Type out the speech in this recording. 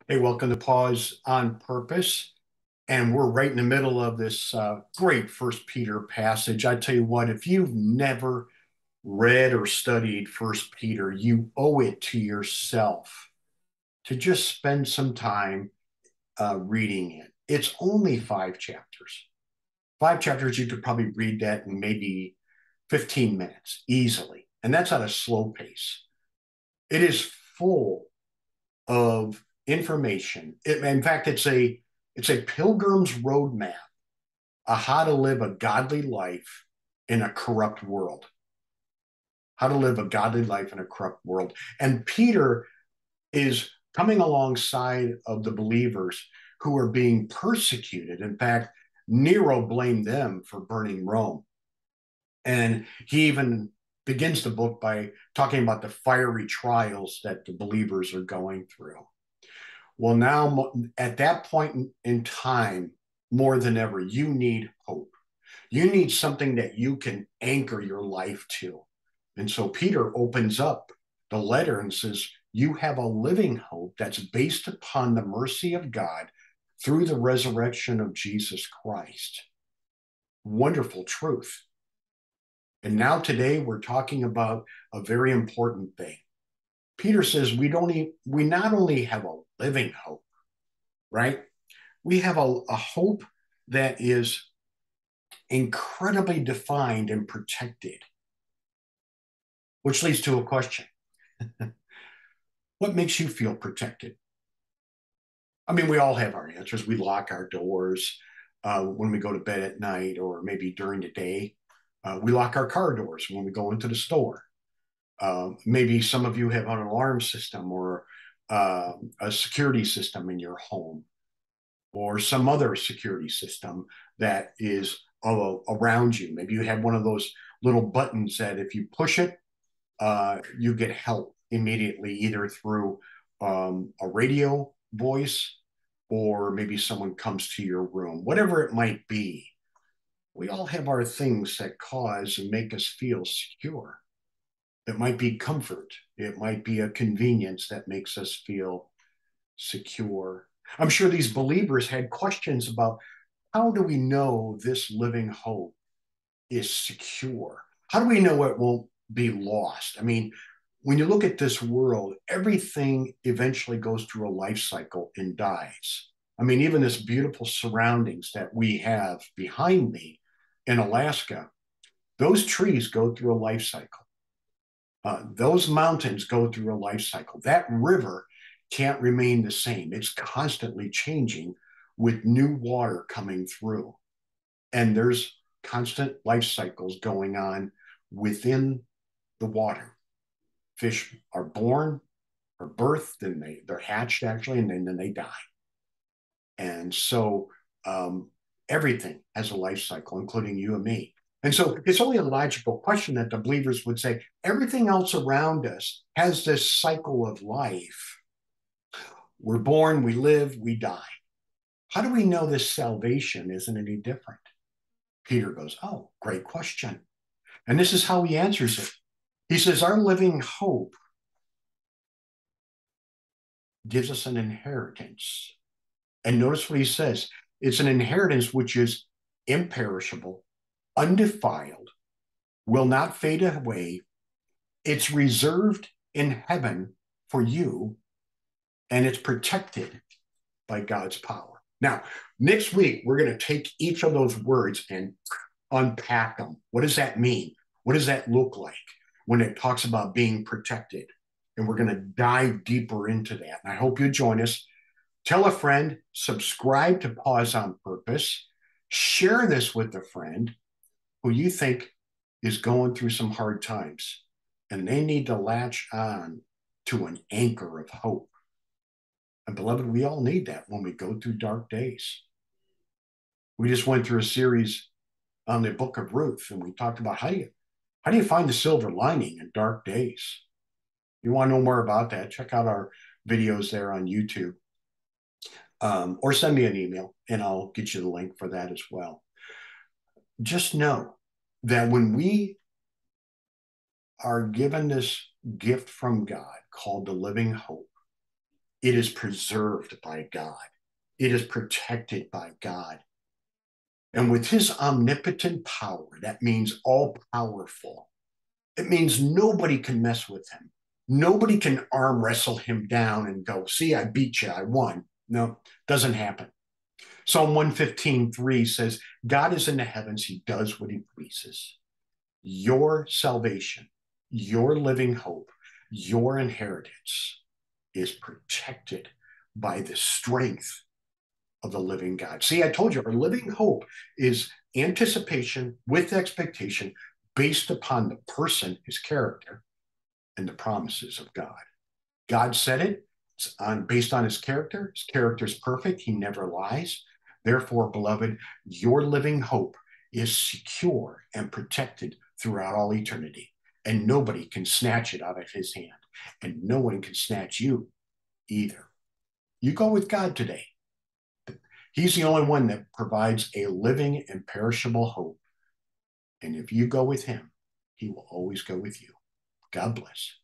Hey, welcome to Pause on Purpose. And we're right in the middle of this great First Peter passage. I tell you what, if you've never read or studied First Peter, you owe it to yourself to just spend some time reading it. It's only 5 chapters. 5 chapters, you could probably read that in maybe 15 minutes easily. And that's at a slow pace. It is full of information. In fact, it's a pilgrim's roadmap of how to live a godly life in a corrupt world. How to live a godly life in a corrupt world. And Peter is coming alongside of the believers who are being persecuted. In fact, Nero blamed them for burning Rome. And he even begins the book by talking about the fiery trials that the believers are going through. Well, now at that point in time, more than ever, you need hope. You need something that you can anchor your life to. And so Peter opens up the letter and says, you have a living hope that's based upon the mercy of God through the resurrection of Jesus Christ. Wonderful truth. And now today we're talking about a very important thing. Peter says we not only have a living hope, right? We have a hope that is incredibly defined and protected, which leads to a question. What makes you feel protected? I mean, we all have our answers. We lock our doors when we go to bed at night or maybe during the day. We lock our car doors when we go into the store. Maybe some of you have an alarm system or a security system in your home or some other security system that is around you. Maybe you have one of those little buttons that if you push it, you get help immediately, either through a radio voice or maybe someone comes to your room, whatever it might be. We all have our things that cause and make us feel secure. It might be comfort. It might be a convenience that makes us feel secure. I'm sure these believers had questions about how do we know this living hope is secure? How do we know it won't be lost? I mean, when you look at this world, everything eventually goes through a life cycle and dies. I mean, even this beautiful surroundings that we have behind me in Alaska, those trees go through a life cycle. Those mountains go through a life cycle. That river can't remain the same. It's constantly changing with new water coming through. And there's constant life cycles going on within the water. Fish are born or birthed, then they're hatched actually, and then they die. And so everything has a life cycle, including you and me. And so it's only a logical question that the believers would say everything else around us has this cycle of life. We're born, we live, we die. How do we know this salvation isn't any different? Peter goes, oh, great question. And this is how he answers it. He says, our living hope gives us an inheritance. And notice what he says. It's an inheritance which is imperishable, undefiled, will not fade away. It's reserved in heaven for you, and it's protected by God's power. Now, next week, we're going to take each of those words and unpack them. What does that mean? What does that look like when it talks about being protected? And we're going to dive deeper into that. And I hope you join us. Tell a friend, subscribe to Pause on Purpose, share this with a friend who you think is going through some hard times, and they need to latch on to an anchor of hope. And beloved, we all need that when we go through dark days. We just went through a series on the book of Ruth, and we talked about how do you find the silver lining in dark days? You want to know more about that? Check out our videos there on YouTube, or send me an email, and I'll get you the link for that as well. Just know that when we are given this gift from God called the living hope, It is preserved by God. It is protected by God. And with his omnipotent power, that means all powerful. It means nobody can mess with him. Nobody can arm wrestle him down and go, see, I beat you, I won. No, doesn't happen. Psalm 115:3 says, God is in the heavens, he does what he pleases. Your salvation, your living hope, your inheritance is protected by the strength of the living God. See, I told you, our living hope is anticipation with expectation based upon the person, his character, and the promises of God. God said it. It's based on his character. His character is perfect. He never lies. Therefore, beloved, your living hope is secure and protected throughout all eternity. And nobody can snatch it out of his hand. And no one can snatch you either. You go with God today. He's the only one that provides a living and perishable hope. And if you go with him, he will always go with you. God bless.